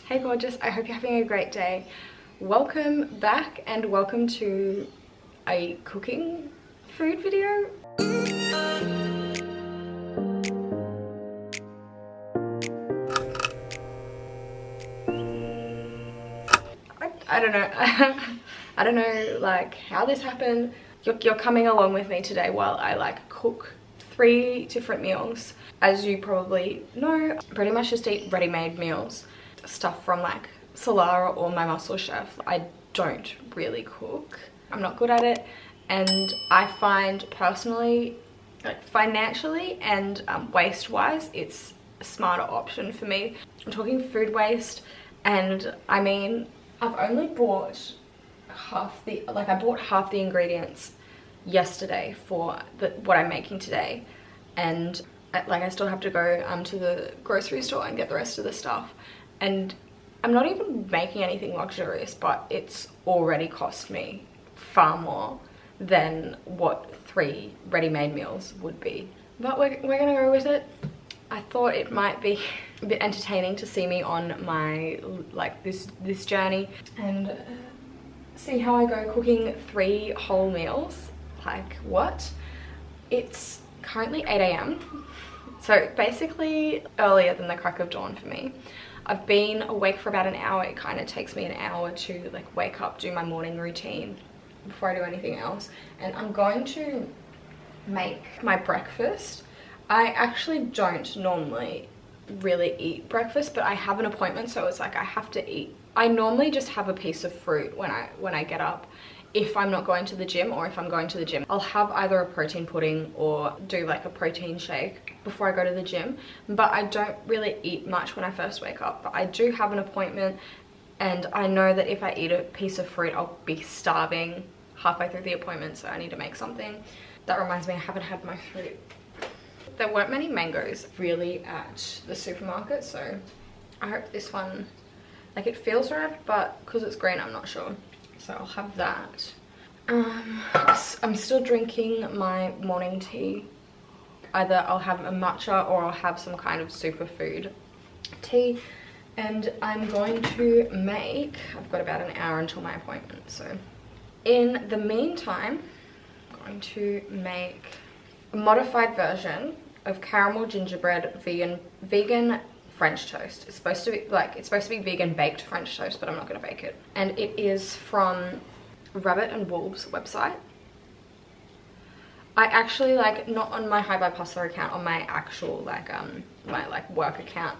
Hey gorgeous, I hope you're having a great day. Welcome back and welcome to a cooking food video. I don't know. I don't know like how this happened. You're coming along with me today while I like cook 3 different meals. As you probably know, pretty much just eat ready-made meals. Stuff from like Solara or My Muscle Chef. I don't really cook. I'm not good at it, and I find personally, like financially and waste-wise, it's a smarter option for me. I'm talking food waste, and I mean, I've only bought half the, like I bought half the ingredients yesterday for what I'm making today, and like I still have to go to the grocery store and get the rest of the stuff. And I'm not even making anything luxurious, but it's already cost me far more than what 3 ready-made meals would be. But we're gonna go with it. I thought it might be a bit entertaining to see me on my like this journey and see how I go cooking 3 whole meals. Like what? It's currently 8 AM, so basically earlier than the crack of dawn for me. I've been awake for about an hour. It kind of takes me an hour to like wake up, do my morning routine before I do anything else. And I'm going to make my breakfast. I actually don't normally really eat breakfast, but I have an appointment, so it's like I have to eat. I normally just have a piece of fruit when I get up. If I'm not going to the gym, or if I'm going to the gym, I'll have either a protein pudding or do like a protein shake before I go to the gym. But I don't really eat much when I first wake up. But I do have an appointment, and I know that if I eat a piece of fruit, I'll be starving halfway through the appointment, so I need to make something. That reminds me, I haven't had my fruit. There weren't many mangoes really at the supermarket, so I hope this one, like it feels ripe, but because it's green, I'm not sure. So I'll have that. I'm still drinking my morning tea. Either I'll have a matcha or I'll have some kind of superfood tea. And I'm going to make, I've got about an hour until my appointment. So in the meantime, I'm going to make a modified version of caramel gingerbread vegan French toast. It's supposed to be vegan baked French toast, but I'm not going to bake it. And it is from Rabbit and Wolves website. I actually, like, not on my High by Pasta account, on my actual like my like work account,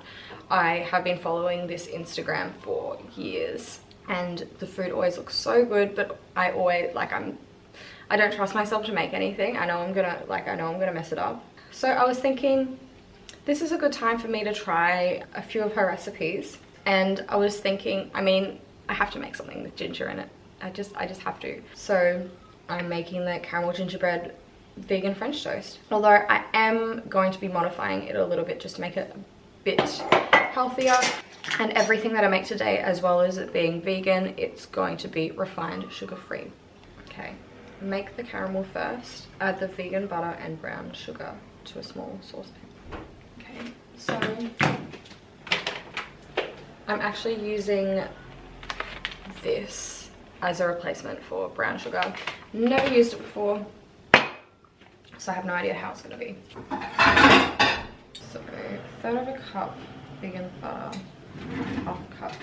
I have been following this Instagram for years, and the food always looks so good, but I always like I don't trust myself to make anything. I know I'm gonna mess it up. So I was thinking, this is a good time for me to try a few of her recipes. And I was thinking, I mean, I have to make something with ginger in it. I just have to. So I'm making the caramel gingerbread vegan French toast. Although I am going to be modifying it a little bit just to make it a bit healthier. And everything that I make today, as well as it being vegan, it's going to be refined sugar-free. Okay, make the caramel first. Add the vegan butter and brown sugar to a small saucepan. Okay, so I'm actually using this as a replacement for brown sugar. Never used it before, so I have no idea how it's going to be. So 1/3 of a cup vegan butter, 1/2 cup.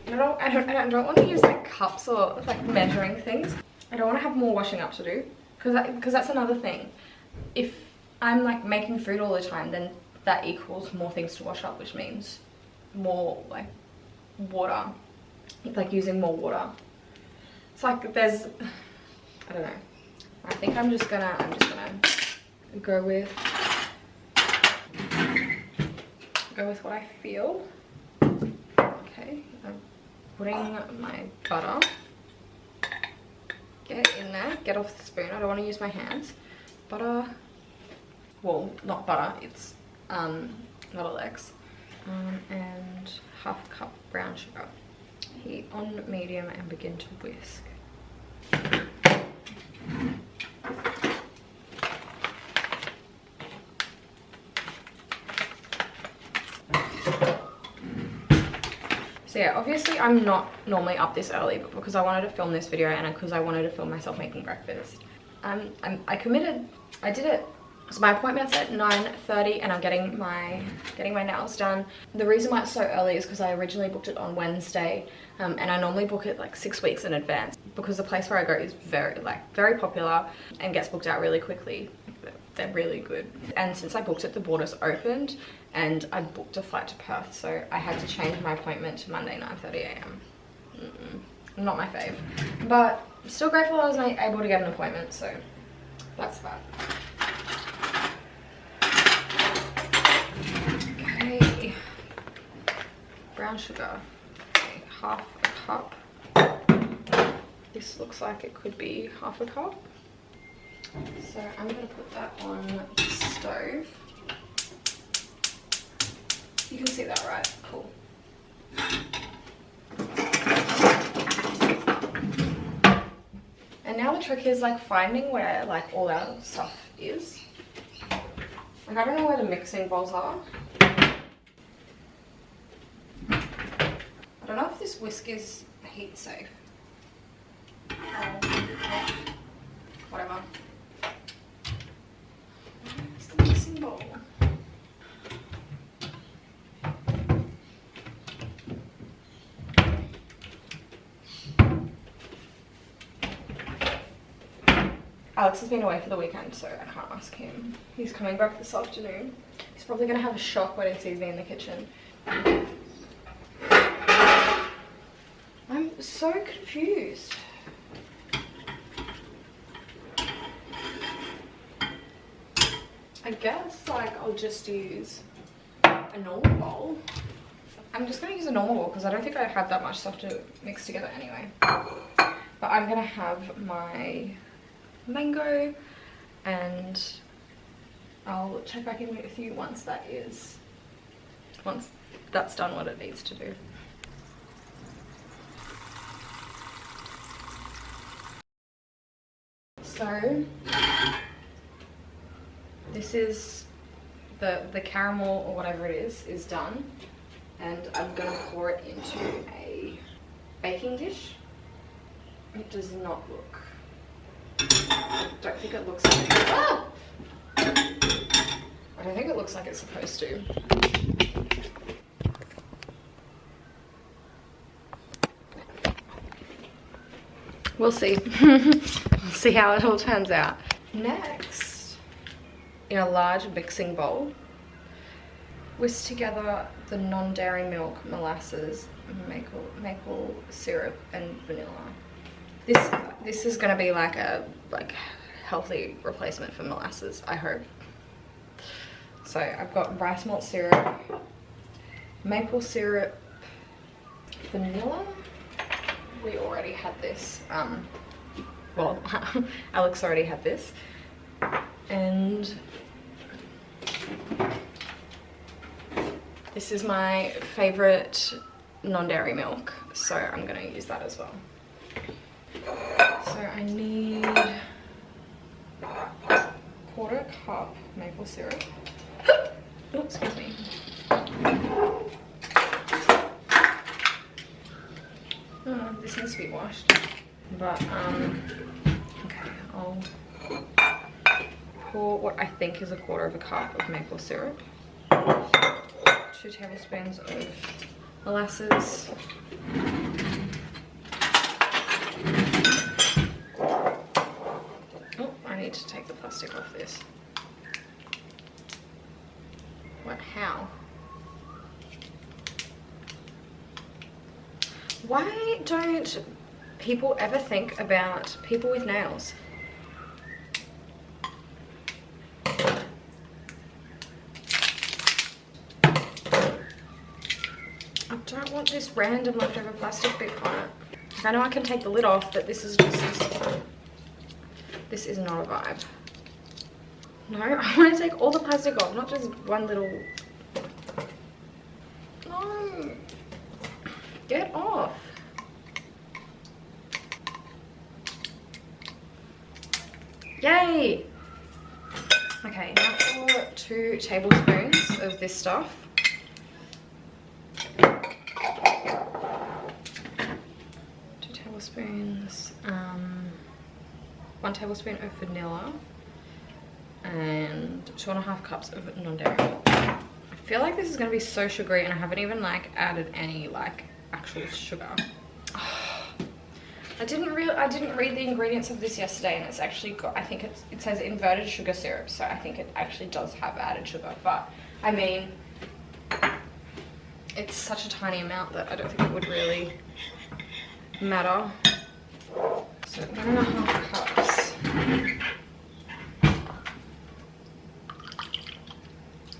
I don't want to use like cups or like measuring things. I don't want to have more washing up to do, because that's another thing. If I'm like making food all the time, then that equals more things to wash up, which means more like water, like using more water. It's like there's, I don't know. I think I'm just gonna go with what I feel. Okay, I'm putting my butter. Get it in there, get off the spoon. I don't want to use my hands. Butter, well, not butter, it's not X. And 1/2 cup brown sugar. Heat on medium and begin to whisk. So yeah, obviously I'm not normally up this early, but because I wanted to film this video and because I wanted to film myself making breakfast, I committed. I did it. So my appointment's at 9:30 and I'm getting my nails done. The reason why it's so early is because I originally booked it on Wednesday, and I normally book it like 6 weeks in advance because the place where I go is very popular and gets booked out really quickly. They're really good. And since I booked it, the borders opened and I booked a flight to Perth, so I had to change my appointment to Monday 9:30 a.m. Not my fave, but still grateful I was able to get an appointment, so that's that. Okay, brown sugar, okay, half a cup. This looks like it could be half a cup. So I'm going to put that on the stove. You can see that, right? Cool. And now the trick is like finding where like all our stuff is. Like I don't know where the mixing bowls are. I don't know if this whisk is heat safe. Whatever. Where's the mixing bowl? Alex has been away for the weekend, so I can't ask him. He's coming back this afternoon. He's probably going to have a shock when he sees me in the kitchen. I'm so confused. I guess like I'll just use a normal bowl. I'm just going to use a normal bowl because I don't think I have that much stuff to mix together anyway. But I'm going to have my mango and I'll check back in with you once that's done what it needs to do. So this is the caramel or whatever it is done, and I'm gonna pour it into a baking dish. It does not look, I don't think it looks like I don't think it looks like it's supposed to. We'll see. We'll see how it all turns out. Next, in a large mixing bowl, whisk together the non-dairy milk, molasses, maple syrup, and vanilla. This is going to be like a healthy replacement for molasses, I hope. So I've got rice malt syrup, maple syrup, vanilla. We already had this. Well, Alex already had this, and this is my favorite non-dairy milk, so I'm going to use that as well. So I need a quarter cup maple syrup. Oh, excuse me. Oh, this needs to be washed. But okay, I'll pour what I think is a quarter of a cup of maple syrup, 2 tablespoons of molasses, oh, I need to take the plastic off this. What? How? Why don't people ever think about people with nails? I don't want this random leftover plastic bit on it. I know I can take the lid off, but this is not a vibe. No, I want to take all the plastic off, not just one little. No. Get off. Yay. Okay, now for 2 tablespoons of this stuff. 1 tablespoon of vanilla, and 2.5 cups of non-dairy milk. I feel like this is gonna be so sugary, and I haven't even like added any like actual sugar. I didn't read the ingredients of this yesterday, and it's actually got, I think it says inverted sugar syrup, so I think it actually does have added sugar, but I mean, it's such a tiny amount that I don't think it would really matter. So 1.5 cups.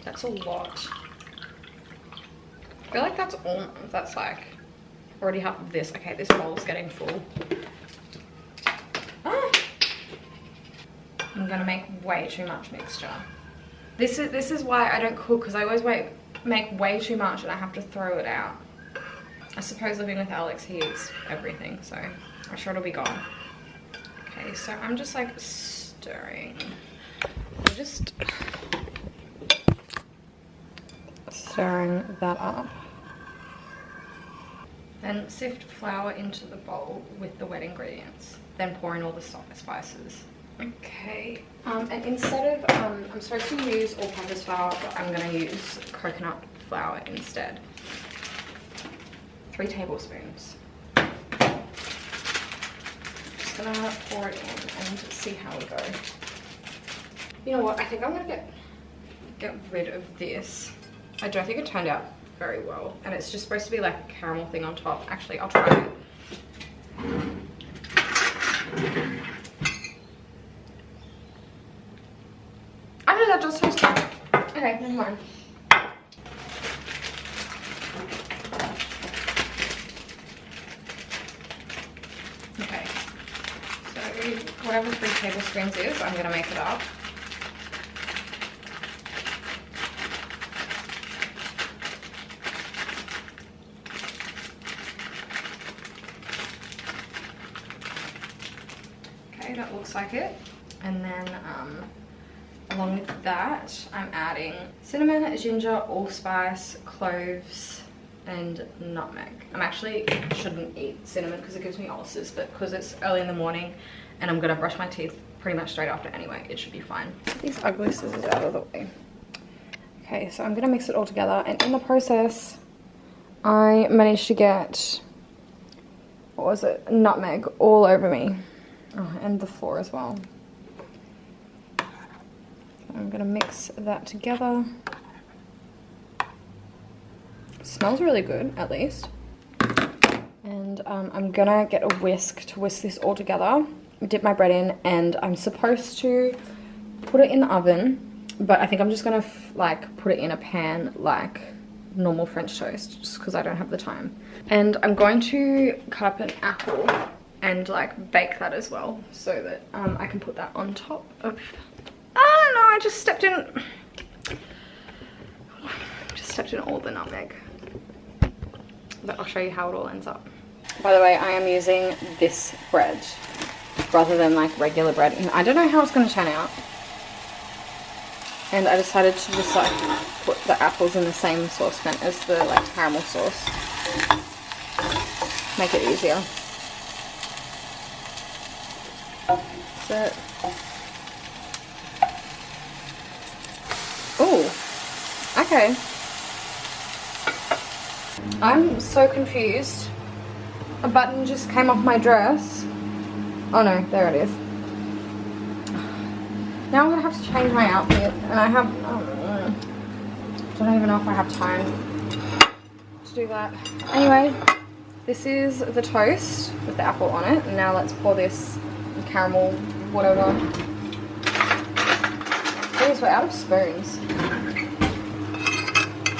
That's a lot. I feel like that's like already half of this. Okay, this bowl's getting full. Ah. I'm gonna make way too much mixture. This is why I don't cook, because I always make way too much and I have to throw it out. I suppose living with Alex, he eats everything, so I'm sure it'll be gone. Okay, so I'm just like stirring. I'm just stirring that up. Then sift flour into the bowl with the wet ingredients. Then pour in all the spices. Okay, and instead of, I'm supposed to use all-purpose flour, but I'm gonna use coconut flour instead. 3 tablespoons. Just gonna pour it in and see how we go. You know what, I think I'm gonna get rid of this. I don't think it turned out very well, and it's just supposed to be like a caramel thing on top. Actually, I'll try it. I know that does taste good. Okay, never mind. Okay, so whatever 3 tablespoons is, I'm gonna make it up. Okay, that looks like it. And then along with that, I'm adding cinnamon, ginger, allspice, cloves, and nutmeg. I actually shouldn't eat cinnamon because it gives me ulcers, but because it's early in the morning and I'm gonna brush my teeth pretty much straight after anyway, it should be fine. Get these ugly scissors out of the way. Okay, so I'm gonna mix it all together, and in the process, I managed to get, what was it, nutmeg all over me. Oh, and the floor as well. I'm gonna mix that together. It smells really good, at least. And I'm gonna get a whisk to whisk this all together, dip my bread in, and I'm supposed to put it in the oven, but I think I'm just gonna like put it in a pan like normal French toast, just because I don't have the time. And I'm going to cut up an apple and like bake that as well, so that I can put that on top of, oh no, I just stepped in all the nutmeg. But I'll show you how it all ends up. By the way, I am using this bread rather than like regular bread, and I don't know how it's going to turn out. And I decided to just like put the apples in the same saucepan as the like caramel sauce. Make it easier. So, oh, okay. I'm so confused. A button just came off my dress. Oh no, there it is. Now I'm gonna have to change my outfit, and I have, don't even know if I have time to do that. Anyway, this is the toast with the apple on it, and now let's pour this caramel, whatever. Jeez, we're out of spoons.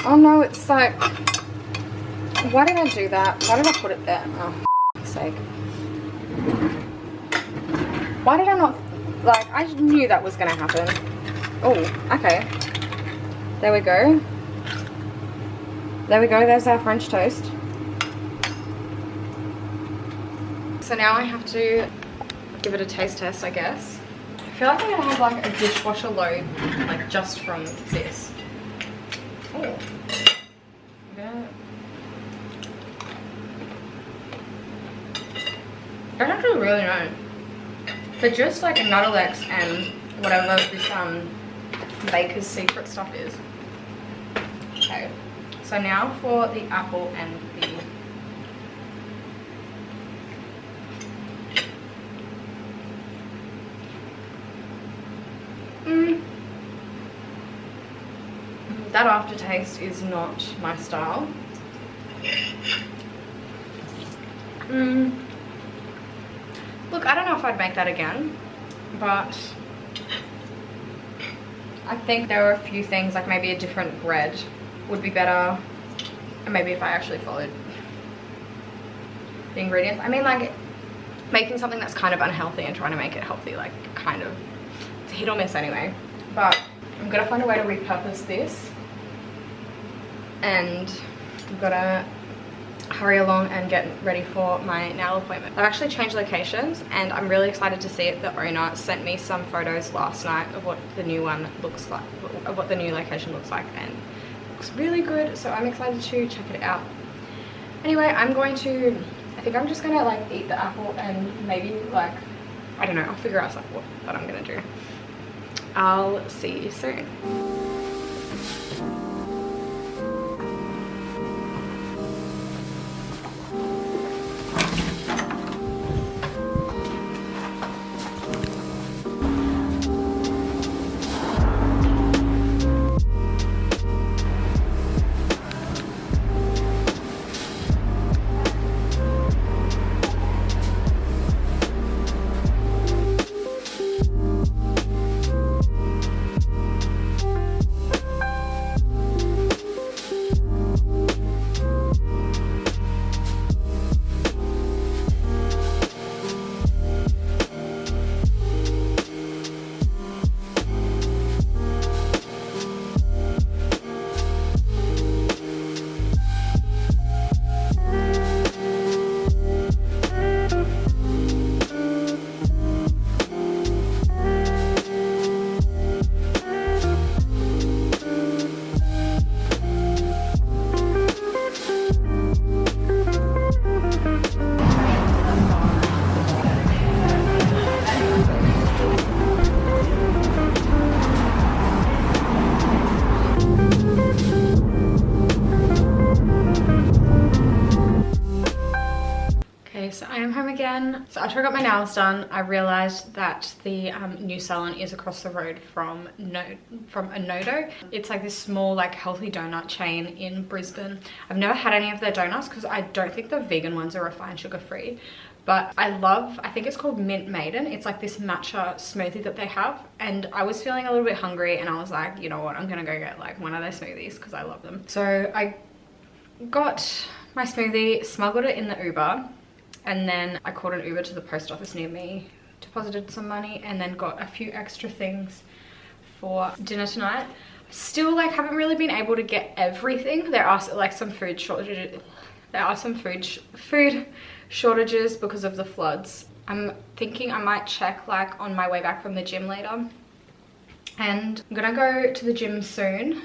Oh no, it's like, why did I do that? Why did I put it there? Oh, for fuck's sake. Why did I not, like, I knew that was gonna happen. Oh, okay. There we go. There we go, there's our French toast. So now I have to give it a taste test, I guess. I feel like I'm gonna have like a dishwasher load, like just from this. Oh. Yeah. I don't actually really know. for just like a Nuttelex and whatever this Baker's Secret stuff is. Okay, so now for the apple and the that aftertaste is not my style. Look, I don't know if I'd make that again, but I think there are a few things, like maybe a different bread would be better, and maybe if I actually followed the ingredients. I mean, like, making something that's kind of unhealthy and trying to make it healthy, like, kind of, it's a hit or miss anyway. But I'm gonna find a way to repurpose this, and I'm gonna hurry along and get ready for my nail appointment. I've actually changed locations, and I'm really excited to see it. The owner sent me some photos last night of what the new one looks like, of what the new location looks like, and it looks really good, so I'm excited to check it out. Anyway, I think I'm just gonna like eat the apple and maybe like, I don't know, I'll figure out what I'm gonna do. I'll see you soon. Again. So after I got my nails done, I realized that the new salon is across the road from Enodo. It's like this small, like, healthy donut chain in Brisbane. I've never had any of their donuts because I don't think the vegan ones are refined sugar free, but I think it's called Mint Maiden. It's like this matcha smoothie that they have, and I was feeling a little bit hungry, and I was like, you know what, I'm gonna go get like one of their smoothies because I love them. So I got my smoothie, smuggled it in the Uber, and then I called an Uber to the post office near me, deposited some money, and then got a few extra things for dinner tonight. Still, like, haven't really been able to get everything. There are like some food shortages. There are some food shortages because of the floods. I'm thinking I might check like on my way back from the gym later. And I'm gonna go to the gym soon.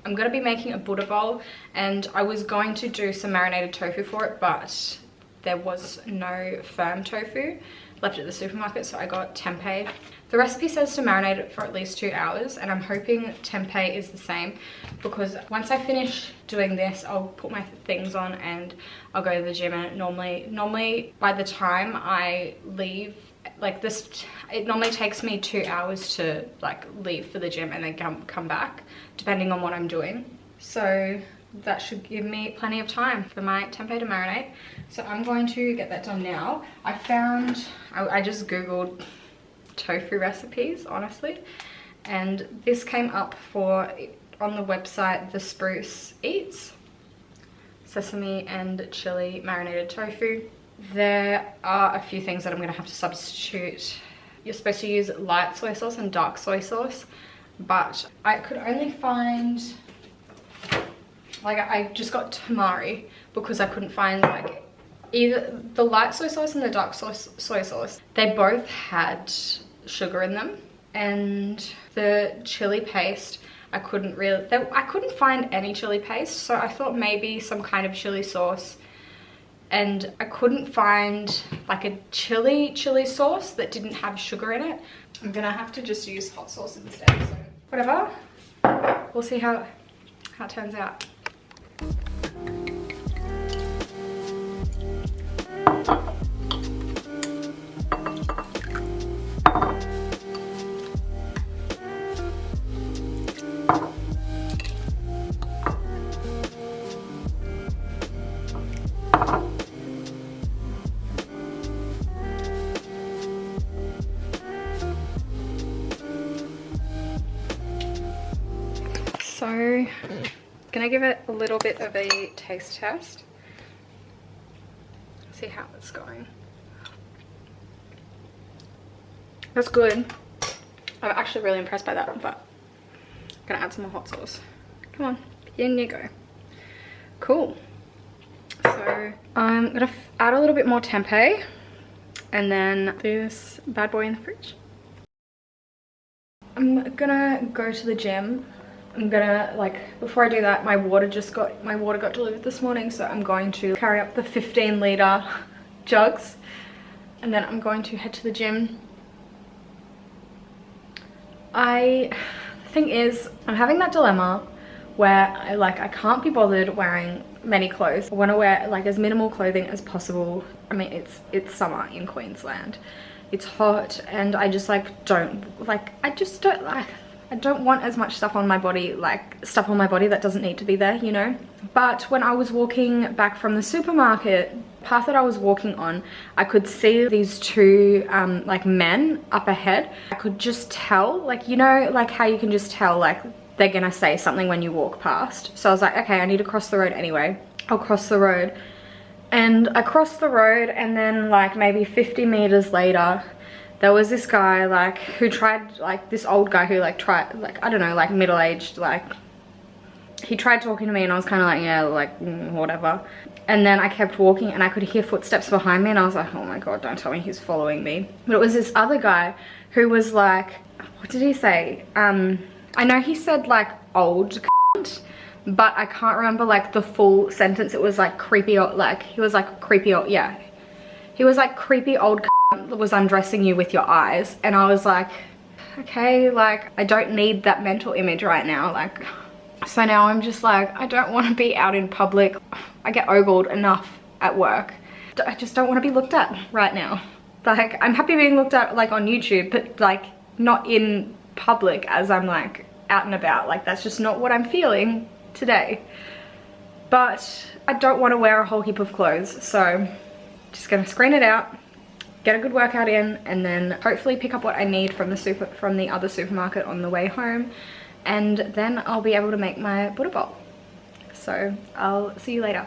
I'm gonna be making a Buddha bowl, and I was going to do some marinated tofu for it, but there was no firm tofu left at the supermarket, so I got tempeh. The recipe says to marinate it for at least 2 hours, and I'm hoping tempeh is the same, because once I finish doing this, I'll put my things on and I'll go to the gym. And normally by the time I leave, like this, it normally takes me 2 hours to like leave for the gym and then come back, depending on what I'm doing. So that should give me plenty of time for my tempeh to marinate. So I'm going to get that done now. I just googled tofu recipes, honestly, and this came up on the website The Spruce Eats. Sesame and chili marinated tofu. There are a few things that I'm going to have to substitute. You're supposed to use light soy sauce and dark soy sauce, but I could only find, like, I just got tamari because I couldn't find like either the light soy sauce and the dark soy sauce. They both had sugar in them, and the chili paste, I couldn't find any chili paste, so I thought maybe some kind of chili sauce and I couldn't find like a chili sauce that didn't have sugar in it. I'm gonna have to just use hot sauce instead, so whatever. We'll see how it turns out. So, gonna give it a little bit of a taste test. See how it's going. That's good. I'm actually really impressed by that, but I'm gonna add some more hot sauce. Come on, in you go. Cool. So I'm gonna add a little bit more tempeh and then this bad boy in the fridge. I'm gonna go to the gym. I'm gonna, like, before I do that, my water got delivered this morning, so I'm going to carry up the 15-litre jugs, and then I'm going to head to the gym. The thing is, I'm having that dilemma where I can't be bothered wearing many clothes. I want to wear like as minimal clothing as possible. I mean, it's summer in Queensland. It's hot, and I just I don't want as much stuff on my body, like stuff on my body that doesn't need to be there, you know. But when I was walking back from the supermarket, the path that I was walking on, I could see these two like men up ahead. I could just tell, like, you know, like how you can just tell like they're gonna say something when you walk past. So I was like, okay, I need to cross the road anyway. I'll cross the road. And I crossed the road, and then like maybe 50 meters later, there was this guy like who tried, like this old guy who like tried, like, I don't know, like middle-aged, like he tried talking to me, and I was kind of like, yeah, like whatever. And then I kept walking, and I could hear footsteps behind me, and I was like, oh my god, don't tell me he's following me. But it was this other guy who was like, what did he say? I know he said like old cunt, but I can't remember like the full sentence. It was like creepy, like he was like creepy old, yeah, he was like creepy old cunt was undressing you with your eyes. And I was like, okay, like I don't need that mental image right now. Like, so now I'm just like, I don't want to be out in public. I get ogled enough at work. I just don't want to be looked at right now. Like, I'm happy being looked at like on YouTube, but like not in public as I'm like out and about. Like, that's just not what I'm feeling today. But I don't want to wear a whole heap of clothes, so just gonna screen it out, get a good workout in, and then hopefully pick up what I need from the other supermarket on the way home, and then I'll be able to make my Buddha bowl. So I'll see you later.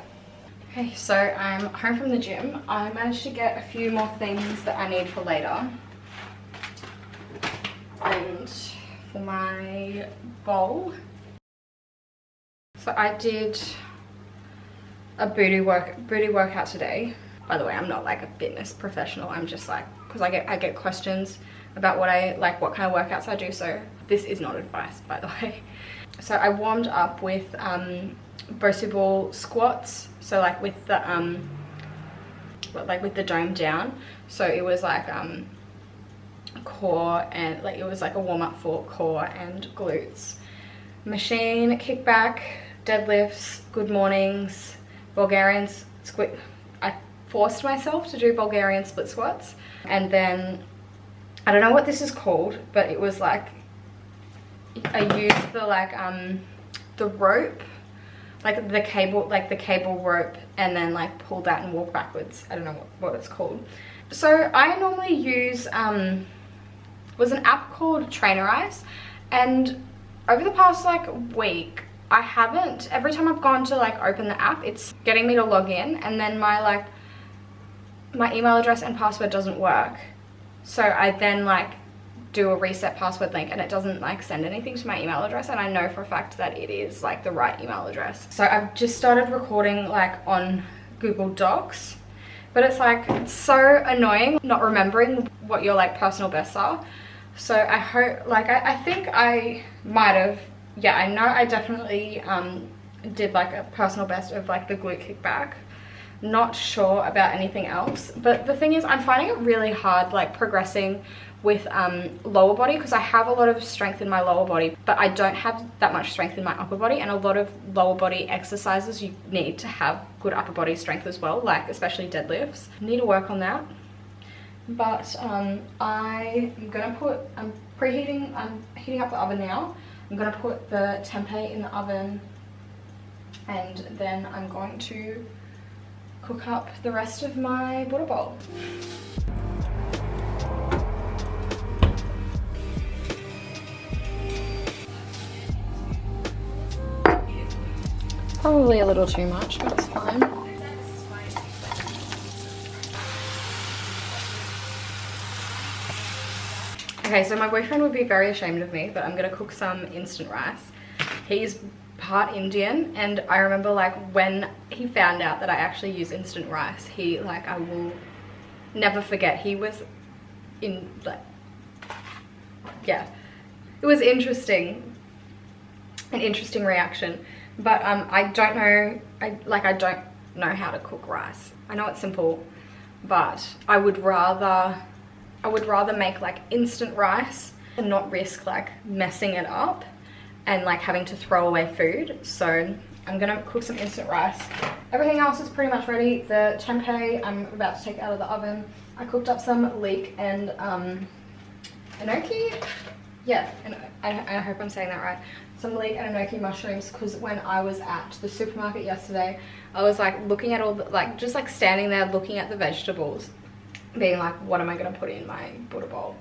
Okay, so I'm home from the gym. I managed to get a few more things that I need for later. And for my bowl, so I did a booty workout today. By the way, I'm not like a fitness professional. I'm just like, because I get questions about what kind of workouts I do. So this is not advice, by the way. So I warmed up with Bosu ball squats. So like with the dome down. So it was like core, and like it was like a warm up for core and glutes. Machine kickback, deadlifts, good mornings, Bulgarians, I forced myself to do Bulgarian split squats, and then I don't know what this is called, but it was like I used the rope, like the cable rope, and then like pull that and walk backwards. I don't know what it's called. So I normally use was an app called Trainerize, and over the past like week I haven't, every time I've gone to like open the app, it's getting me to log in, and then my email address and password doesn't work. So I then like do a reset password link, and it doesn't like send anything to my email address, and I know for a fact that it is like the right email address. So I've just started recording like on Google Docs, but it's like, it's so annoying not remembering what your like personal bests are. So I hope, like I think I might have, yeah, I know I definitely did like a personal best of like the glute kickback, not sure about anything else. But the thing is, I'm finding it really hard like progressing with lower body, because I have a lot of strength in my lower body, but I don't have that much strength in my upper body. And a lot of lower body exercises, you need to have good upper body strength as well, like especially deadlifts. I need to work on that. But I'm heating up the oven now. I'm gonna put the tempeh in the oven, and then I'm going to cook up the rest of my butter bowl. Probably a little too much, but it's fine. Okay, so my boyfriend would be very ashamed of me, but I'm gonna cook some instant rice. He's part Indian, and I remember like when he found out that I actually use instant rice, he like, I will never forget, he was in like, yeah, it was interesting, an interesting reaction. But I don't know, I don't know how to cook rice. I know it's simple, but I would rather make like instant rice and not risk like messing it up and like having to throw away food. So I'm gonna cook some instant rice. Everything else is pretty much ready. The tempeh I'm about to take out of the oven. I cooked up some leek and enoki. Yeah, and I hope I'm saying that right. Some leek and enoki mushrooms, because when I was at the supermarket yesterday, I was like looking at all the, like just like standing there looking at the vegetables, being like, what am I gonna put in my butter bowl?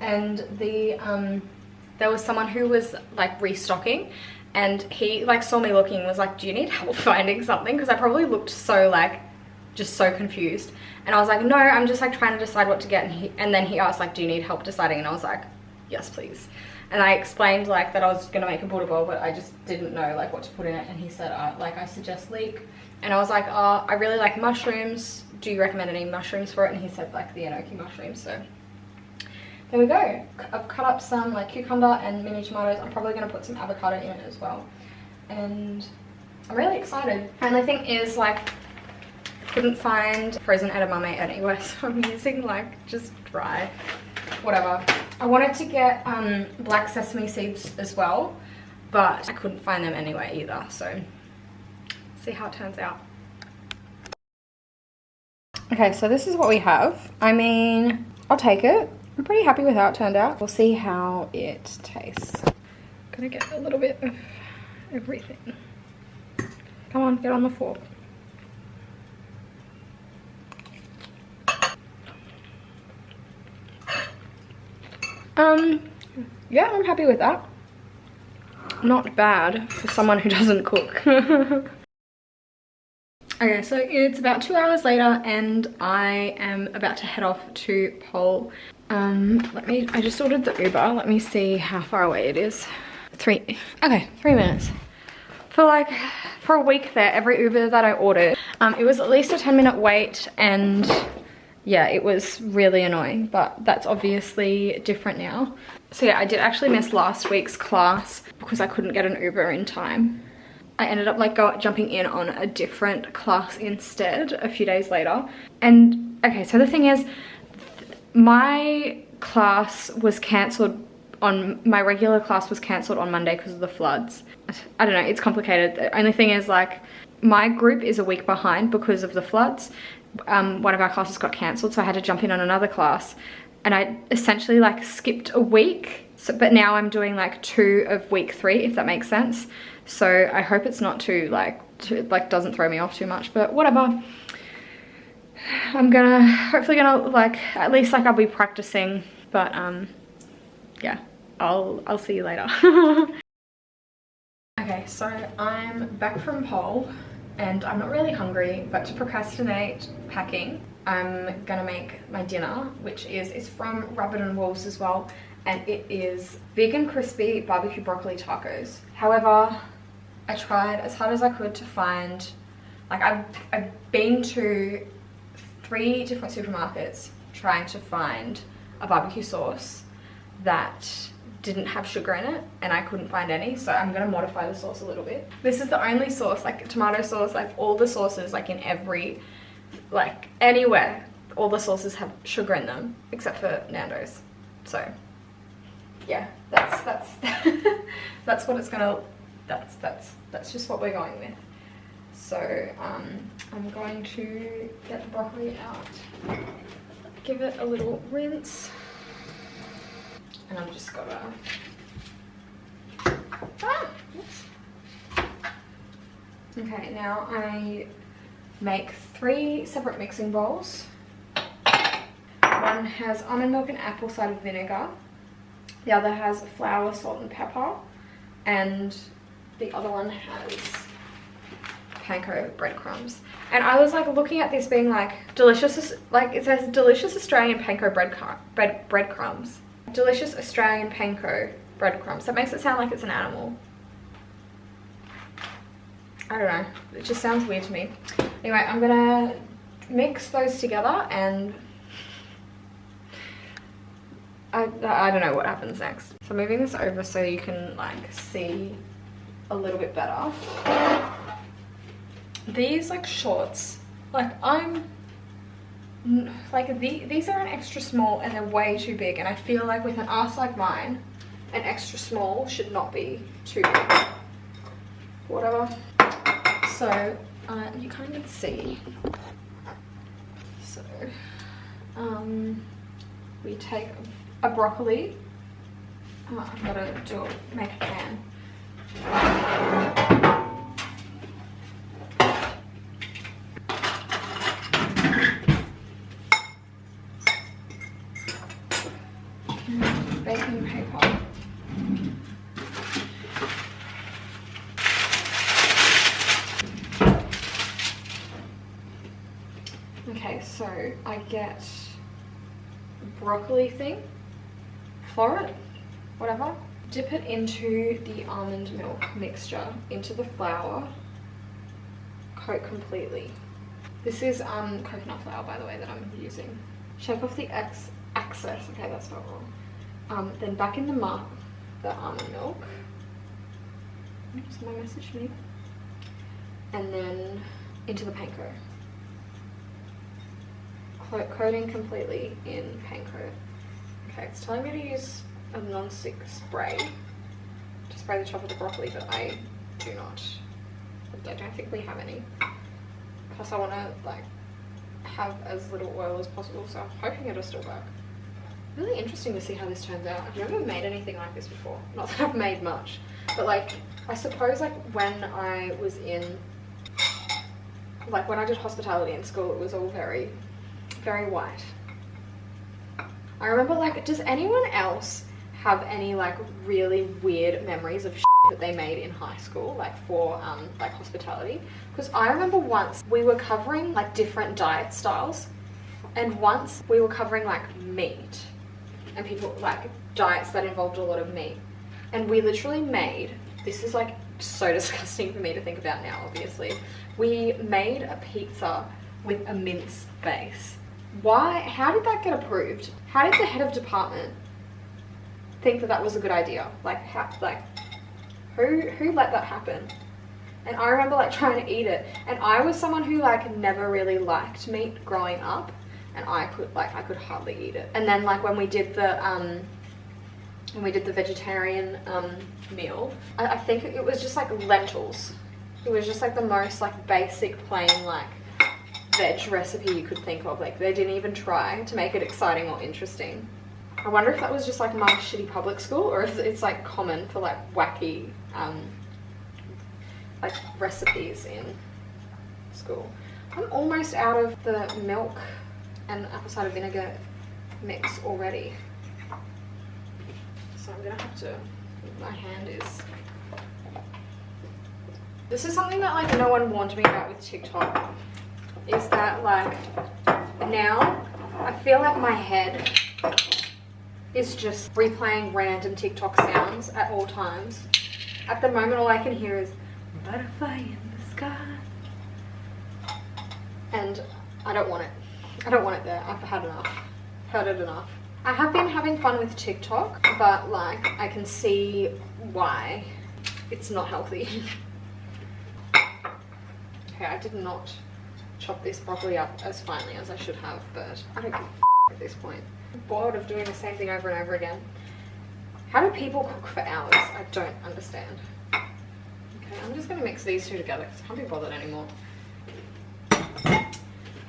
And there was someone who was like restocking, and he like saw me looking and was like, do you need help finding something? Because I probably looked so like just so confused, and I was like, no, I'm just like trying to decide what to get. And then he asked like, do you need help deciding? And I was like, yes please. And I explained like that I was gonna make a butter bowl, but I just didn't know like what to put in it. And he said, like, I suggest leek. And I was like, oh, I really like mushrooms. Do you recommend any mushrooms for it? And he said like the enoki mushrooms. So there we go. I've cut up some like cucumber and mini tomatoes. I'm probably gonna put some avocado in it as well. And I'm really excited. Only thing is like, I couldn't find frozen edamame anywhere, so I'm using like just dry, whatever. I wanted to get black sesame seeds as well, but I couldn't find them anywhere either, so see how it turns out. Okay, so this is what we have. I mean, I'll take it. I'm pretty happy with how it turned out. We'll see how it tastes. Gonna get a little bit of everything. Come on, get on the fork. Yeah, I'm happy with that. Not bad for someone who doesn't cook. Okay, so it's about 2 hours later and I am about to head off to Pole. I just ordered the Uber. Let me see how far away it is. 3 minutes. For a week there, every Uber that I ordered, it was at least a 10-minute wait, and yeah, it was really annoying, but that's obviously different now. So yeah, I did actually miss last week's class because I couldn't get an Uber in time. I ended up like jumping in on a different class instead a few days later. And okay, so the thing is, my class was cancelled my regular class was cancelled on Monday because of the floods. I don't know, it's complicated. The only thing is like, my group is a week behind because of the floods. One of our classes got cancelled, so I had to jump in on another class, and I essentially like skipped a week. So, but now I'm doing like 2 of week 3, if that makes sense. So I hope it's not too doesn't throw me off too much, but whatever. I'm hopefully gonna like, at least like I'll be practicing, but yeah, I'll see you later. Okay, so I'm back from Pole and I'm not really hungry, but to procrastinate packing, I'm gonna make my dinner, which is from Rabbit and Wolves as well, and it is vegan crispy barbecue broccoli tacos. However, I tried as hard as I could to find, like I've been to 3 different supermarkets trying to find a barbecue sauce that didn't have sugar in it and I couldn't find any, so I'm gonna modify the sauce a little bit. This is the only sauce, like tomato sauce, like all the sauces, like in every, like anywhere, all the sauces have sugar in them except for Nando's. So yeah, that's that's what it's gonna, that's just what we're going with. So I'm going to get the broccoli out, give it a little rinse, and I'm just gonna oops. Okay, now I make 3 separate mixing bowls. One has almond milk and apple cider vinegar, the other has flour, salt and pepper, and the other one has panko breadcrumbs. And I was like looking at this being like delicious, like it says delicious Australian panko breadcrumbs. Delicious Australian panko breadcrumbs. That makes it sound like it's an animal. I don't know, it just sounds weird to me. Anyway, I'm gonna mix those together and I don't know what happens next. So I'm moving this over so you can like see a little bit better. These like shorts, like these are an extra small and they're way too big, and I feel like with an ass like mine, an extra small should not be too big. Whatever. So you kind of see. So we take a broccoli. I've got to make a pan. Baking paper. Okay, so I get broccoli thing, flour, whatever, dip it into the almond milk mixture, into the flour, coat completely. This is coconut flour, by the way, that I'm using. Shake off the excess, okay, that's not wrong. Then back in the almond milk. Oops, my message me. And then into the panko. Coating completely in panko. Okay, it's telling me to use a non-stick spray to spray the top of the broccoli, but I do not. I don't think we have any. Plus I want to like have as little oil as possible, so I'm hoping it'll still work. Really interesting to see how this turns out. I've never made anything like this before. Not that I've made much, but like I suppose like when I was in, like when I did hospitality in school, it was all very white. I remember like, does anyone else have any like really weird memories of shit that they made in high school, like for like hospitality? Because I remember once we were covering like different diet styles, and once we were covering like meat and people like diets that involved a lot of meat, and we literally made, this is like so disgusting for me to think about now obviously, we made a pizza with a mince base. Why? How did that get approved? How did the head of department think that that was a good idea? Like, how, like, who let that happen? And I remember like trying to eat it, and I was someone who like never really liked meat growing up, and I could hardly eat it. And then like when we did the vegetarian meal, I think it was just like lentils. It was just like the most like basic plain like veg recipe you could think of. Like they didn't even try to make it exciting or interesting. I wonder if that was just like my shitty public school, or if it's like common for like wacky like recipes in school. I'm almost out of the milk and apple cider vinegar mix already, so I'm gonna have to, my hand is, this is something that like no one warned me about with TikTok, is that like now I feel like my head is just replaying random TikTok sounds at all times. At the moment all I can hear is butterfly in the sky, and I don't want it. I don't want it there. I've had enough. Heard it enough. I have been having fun with TikTok, but like I can see why it's not healthy. Okay, I did not chop this broccoli up as finely as I should have, but I don't give a at this point. I'm bored of doing the same thing over and over again. How do people cook for hours? I don't understand. Okay, I'm just gonna mix these two together because I can't be bothered anymore.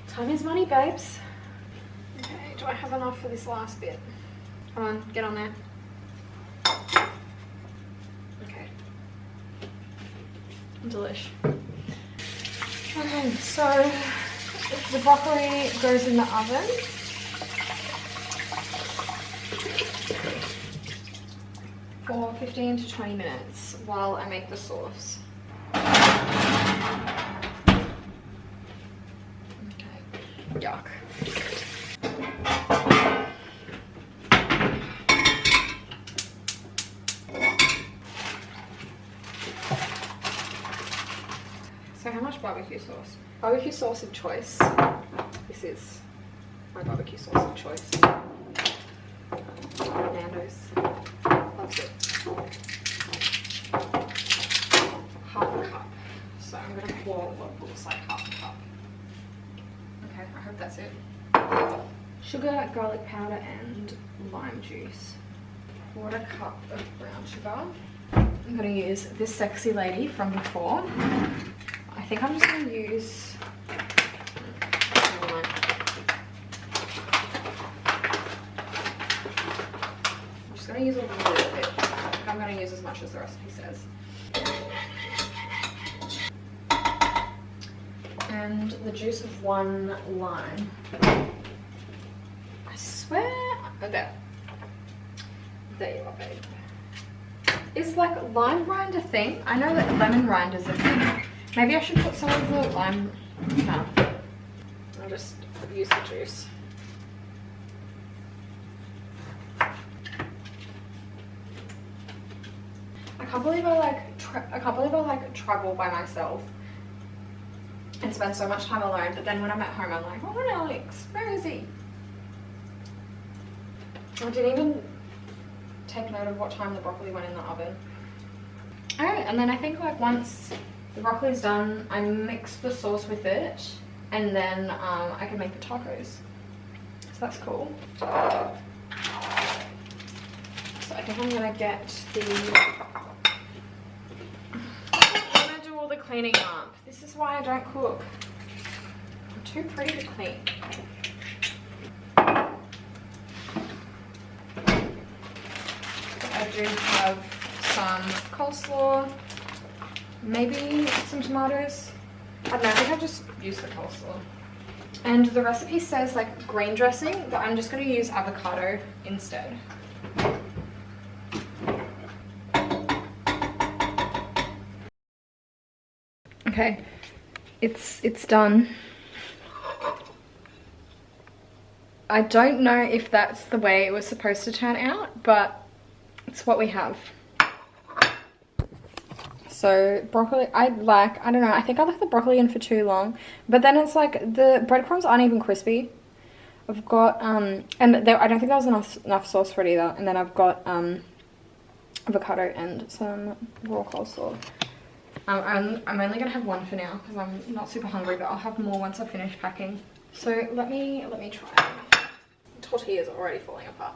Time is money, babes. Okay, do I have enough for this last bit? Come on, get on there. Okay. Delish. Okay, so the broccoli goes in the oven. For 15 to 20 minutes while I make the sauce. Okay, yuck. So how much barbecue sauce? Barbecue sauce of choice. This is my barbecue sauce of choice. Nando's. Loves it. Half a cup. So I'm going to pour what looks like half a cup. Okay, I hope that's it. Sugar, garlic powder and lime juice. 1/4 cup of brown sugar. I'm going to use this sexy lady from before. I think I'm just going to use... I'm just going to use a little bit. I think I'm going to use as much as the recipe says. And the juice of 1 lime. I swear... Oh, there. There you are, babe. Is like lime rind a thing? I know that lemon rind is a thing. Maybe I should put some of the lime... No. I'll just use the juice. I can't believe I like travel by myself and spend so much time alone, but then when I'm at home I'm like, oh, Alex, where is he? I didn't even take note of what time the broccoli went in the oven. Alright, and then I think like once the broccoli's done, I mix the sauce with it, and then I can make the tacos. So that's cool. So I think I'm gonna get the... I'm gonna do all the cleaning up. This is why I don't cook. I'm too pretty to clean. I do have some coleslaw, maybe some tomatoes. I don't know, I think I just used the coleslaw. And the recipe says like green dressing, but I'm just going to use avocado instead. Okay, it's done. I don't know if that's the way it was supposed to turn out, but it's what we have. So broccoli, I don't know, I think I left the broccoli in for too long, but then it's like the breadcrumbs aren't even crispy. I've got, and there, I don't think there was enough sauce for it either. And then I've got avocado and some raw coleslaw. I'm only gonna have one for now because I'm not super hungry, but I'll have more once I finish packing. So let me try. The tortilla's already falling apart.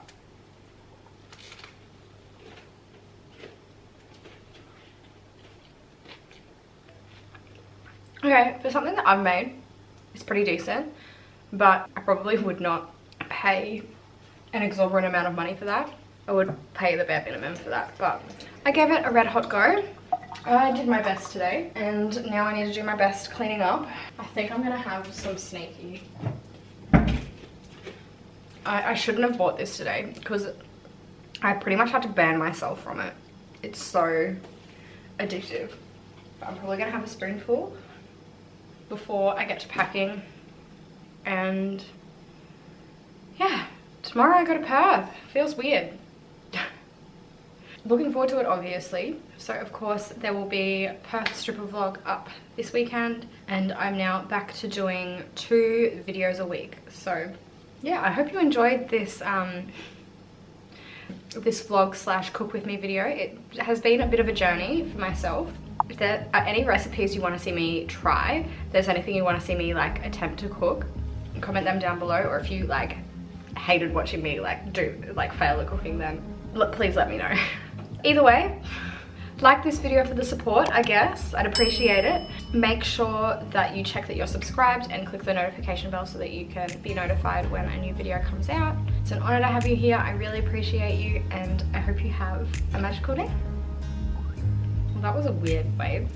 Okay, for something that I've made, it's pretty decent, but I probably would not pay an exorbitant amount of money for that. I would pay the bare minimum for that, but I gave it a red hot go. I did my best today, and now I need to do my best cleaning up. I think I'm gonna have some sneaky. I shouldn't have bought this today because I pretty much had to ban myself from it. It's so addictive. But I'm probably gonna have a spoonful before I get to packing, and yeah, tomorrow I go to Perth. Feels weird. Looking forward to it, obviously. So of course there will be Perth stripper vlog up this weekend, and I'm now back to doing 2 videos a week. So yeah, I hope you enjoyed this this vlog slash cook with me video. It has been a bit of a journey for myself. If there are any recipes you want to see me try, if there's anything you want to see me like attempt to cook, comment them down below. Or if you like hated watching me like fail at cooking, then please let me know. Either way, like this video for the support, I guess. I'd appreciate it. Make sure that you check that you're subscribed and click the notification bell so that you can be notified when a new video comes out. It's an honor to have you here. I really appreciate you, and I hope you have a magical day. Well, that was a weird wave.